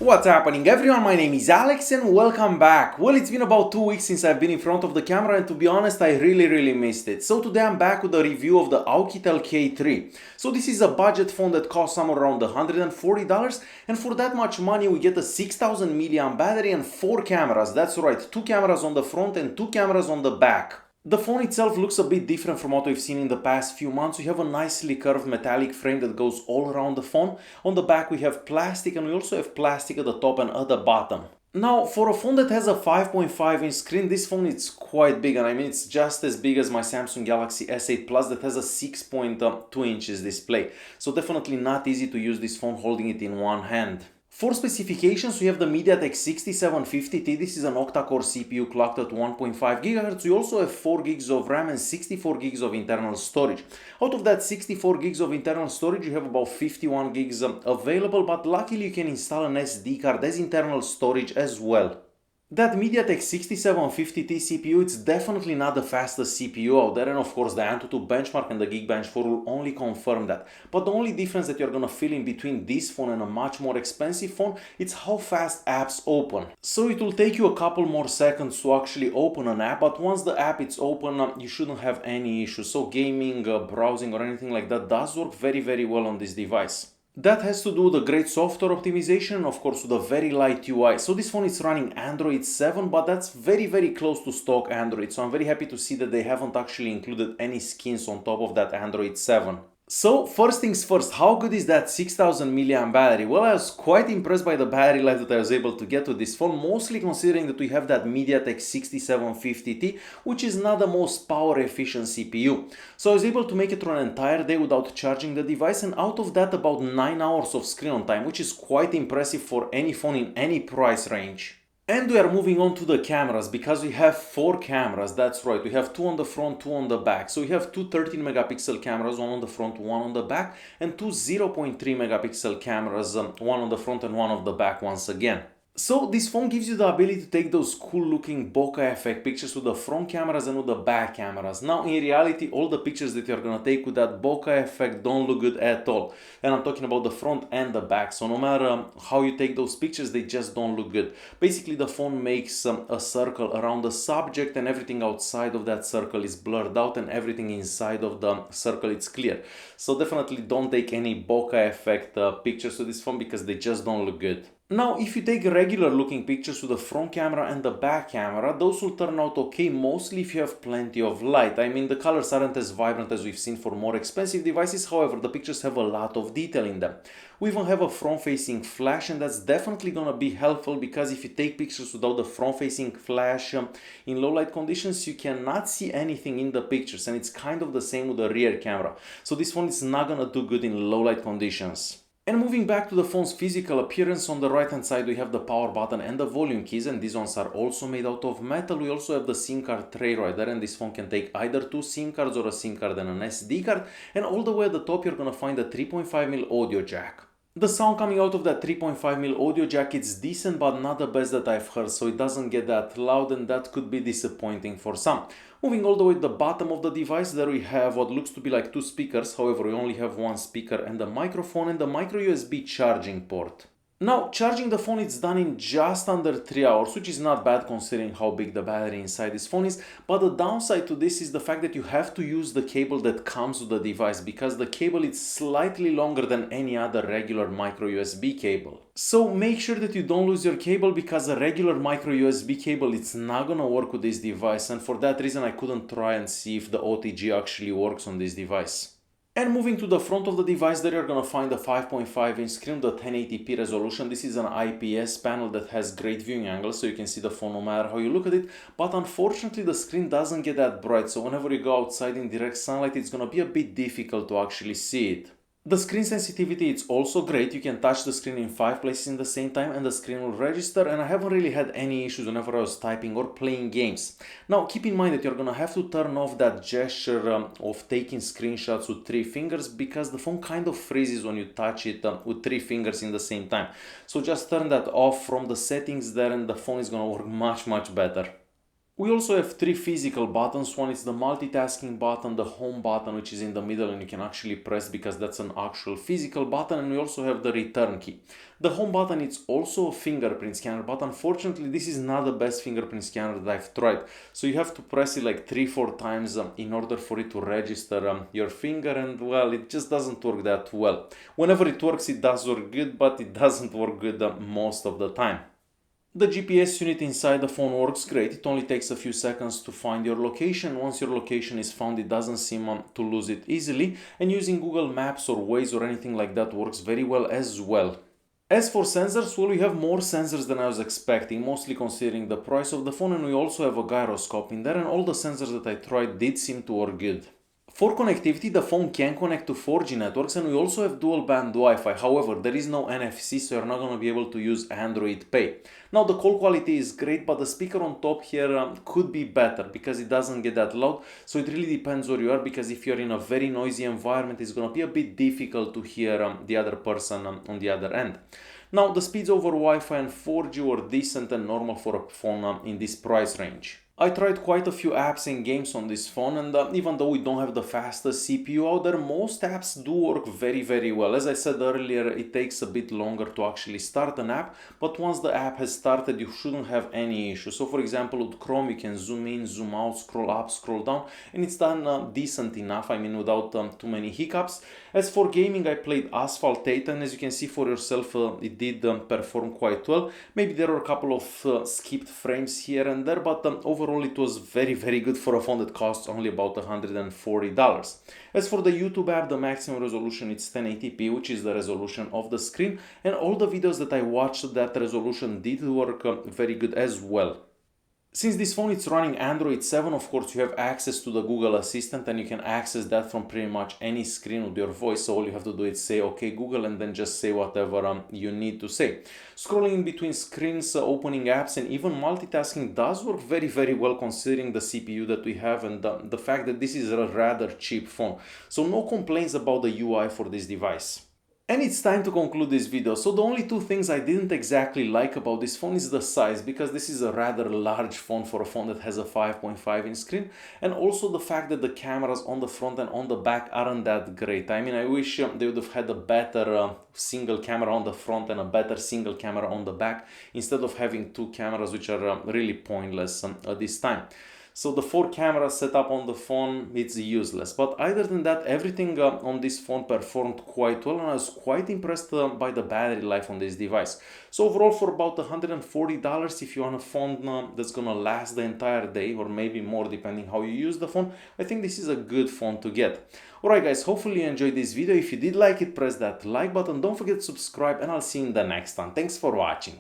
What's happening everyone, my name is Alex and welcome back. Well, it's been about 2 weeks since I've been in front of the camera and to be honest I really missed it. So today I'm back with a review of the Oukitel K3. So this is a budget phone that costs somewhere around $140 and for that much money we get a 6000 mAh battery and 4 cameras. That's right, 2 cameras on the front and 2 cameras on the back. The phone itself looks a bit different from what we've seen in the past few months. We have a nicely curved metallic frame that goes all around the phone. On the back we have plastic and we also have plastic at the top and at the bottom. Now, for a phone that has a 5.5-inch screen, this phone is quite big, and I mean it's just as big as my Samsung Galaxy S8 Plus that has a 6.2 inches display. So definitely not easy to use this phone holding it in one hand. For specifications, we have the MediaTek 6750T. This is an octa-core CPU clocked at 1.5 GHz. We also have 4 gigs of RAM and 64 gigs of internal storage. Out of that 64 gigs of internal storage, you have about 51 gigs available, but luckily you can install an SD card as internal storage as well. That MediaTek 6750T CPU, it's definitely not the fastest CPU out there, and of course the Antutu benchmark and the Geekbench 4 will only confirm that. But the only difference that you're gonna feel in between this phone and a much more expensive phone, it's how fast apps open. So it will take you a couple more seconds to actually open an app, but once the app is open, you shouldn't have any issues. So gaming, browsing or anything like that does work very well on this device. That has to do with the great software optimization, of course with a very light UI. So this phone is running Android 7, but that's very close to stock Android. So I'm very happy to see that they haven't actually included any skins on top of that Android 7. So first things first, how good is that 6000 mAh battery? Well, I was quite impressed by the battery life that I was able to get with this phone, mostly considering that we have that MediaTek 6750T, which is not the most power efficient CPU. So I was able to make it through an entire day without charging the device, and out of that about 9 hours of screen on time, which is quite impressive for any phone in any price range. And we are moving on to the cameras because we have 4 cameras, that's right, we have 2 on the front, 2 on the back. So we have 2 13 megapixel cameras, 1 on the front, 1 on the back, and 2 0.3 megapixel cameras, 1 on the front and 1 on the back once again. So this phone gives you the ability to take those cool looking bokeh effect pictures with the front cameras and with the back cameras. Now in reality all the pictures that you're gonna take with that bokeh effect don't look good at all. And I'm talking about the front and the back. So no matter how you take those pictures, they just don't look good. Basically the phone makes a circle around the subject and everything outside of that circle is blurred out and everything inside of the circle is clear. So definitely don't take any bokeh effect pictures with this phone because they just don't look good. Now, if you take regular looking pictures with the front camera and the back camera, those will turn out okay, mostly if you have plenty of light. I mean, the colors aren't as vibrant as we've seen for more expensive devices, however, the pictures have a lot of detail in them. We even have a front-facing flash, and that's definitely gonna be helpful because if you take pictures without the front-facing flash in low light conditions, you cannot see anything in the pictures, and it's kind of the same with the rear camera. So this phone is not gonna do good in low light conditions. And moving back to the phone's physical appearance, on the right hand side we have the power button and the volume keys, and these ones are also made out of metal. We also have the SIM card tray right there, and this phone can take either 2 SIM cards or a SIM card and an SD card, and all the way at the top you're gonna find a 3.5mm audio jack. The sound coming out of that 3.5mm audio jack is decent, but not the best that I've heard, so it doesn't get that loud and that could be disappointing for some. Moving all the way to the bottom of the device, there we have what looks to be like 2 speakers, however we only have 1 speaker and a microphone and the micro USB charging port. Now, charging the phone is done in just under 3 hours, which is not bad considering how big the battery inside this phone is, but the downside to this is the fact that you have to use the cable that comes with the device because the cable is slightly longer than any other regular micro USB cable. So make sure that you don't lose your cable because a regular micro USB cable it's not gonna work with this device, and for that reason I couldn't try and see if the OTG actually works on this device. And moving to the front of the device, there you're gonna find a 5.5-inch screen with a 1080p resolution. This is an IPS panel that has great viewing angles, so you can see the phone no matter how you look at it. But unfortunately, the screen doesn't get that bright, so whenever you go outside in direct sunlight, it's gonna be a bit difficult to actually see it. The screen sensitivity is also great. You can touch the screen in 5 places in the same time and the screen will register, and I haven't really had any issues whenever I was typing or playing games. Now keep in mind that you're gonna have to turn off that gesture of taking screenshots with 3 fingers because the phone kind of freezes when you touch it with 3 fingers in the same time. So just turn that off from the settings there and the phone is gonna work much better. We also have three physical buttons. One is the multitasking button, the home button, which is in the middle and you can actually press because that's an actual physical button, and we also have the return key. The home button is also a fingerprint scanner, but unfortunately this is not the best fingerprint scanner that I've tried. So you have to press it like 3-4 times in order for it to register your finger, and well, it just doesn't work that well. Whenever it works, it does work good, but it doesn't work good most of the time. The GPS unit inside the phone works great. It only takes a few seconds to find your location. Once your location is found, it doesn't seem to lose it easily. And using Google Maps or Waze or anything like that works very well as well. As for sensors, well, we have more sensors than I was expecting, mostly considering the price of the phone, and we also have a gyroscope in there, and all the sensors that I tried did seem to work good. For connectivity, the phone can connect to 4G networks, and we also have dual band Wi-Fi. However, there is no NFC, so you're not going to be able to use Android Pay. Now, the call quality is great, but the speaker on top here could be better because it doesn't get that loud. So it really depends where you are, because if you're in a very noisy environment, it's going to be a bit difficult to hear the other person on the other end. Now, the speeds over Wi-Fi and 4G were decent and normal for a phone in this price range. I tried quite a few apps and games on this phone, and even though we don't have the fastest CPU out there, most apps do work very well. As I said earlier, it takes a bit longer to actually start an app, but once the app has started, you shouldn't have any issue. So for example, with Chrome, you can zoom in, zoom out, scroll up, scroll down, and it's done decent enough, I mean, without too many hiccups. As for gaming, I played Asphalt 8, and as you can see for yourself, it did perform quite well. Maybe there were a couple of skipped frames here and there, but overall it was very good for a phone that costs only about $140. As for the YouTube app, the maximum resolution is 1080p, which is the resolution of the screen, and all the videos that I watched, that resolution did work very good as well. Since this phone is running Android 7, of course you have access to the Google Assistant, and you can access that from pretty much any screen with your voice. So all you have to do is say okay Google, and then just say whatever you need to say. Scrolling in between screens, opening apps, and even multitasking does work very well considering the CPU that we have and the fact that this is a rather cheap phone. So no complaints about the UI for this device. And it's time to conclude this video. So the only two things I didn't exactly like about this phone is the size, because this is a rather large phone for a phone that has a 5.5-inch screen, and also the fact that the cameras on the front and on the back aren't that great. I mean, I wish they would have had a better single camera on the front and a better single camera on the back, instead of having two cameras, which are really pointless at this time. So the 4 cameras set up on the phone, it's useless. But other than that, everything on this phone performed quite well, and I was quite impressed by the battery life on this device. So overall, for about $140, if you want a phone that's gonna last the entire day, or maybe more depending how you use the phone, I think this is a good phone to get. Alright guys, hopefully you enjoyed this video. If you did like it, press that like button, don't forget to subscribe, and I'll see you in the next one. Thanks for watching.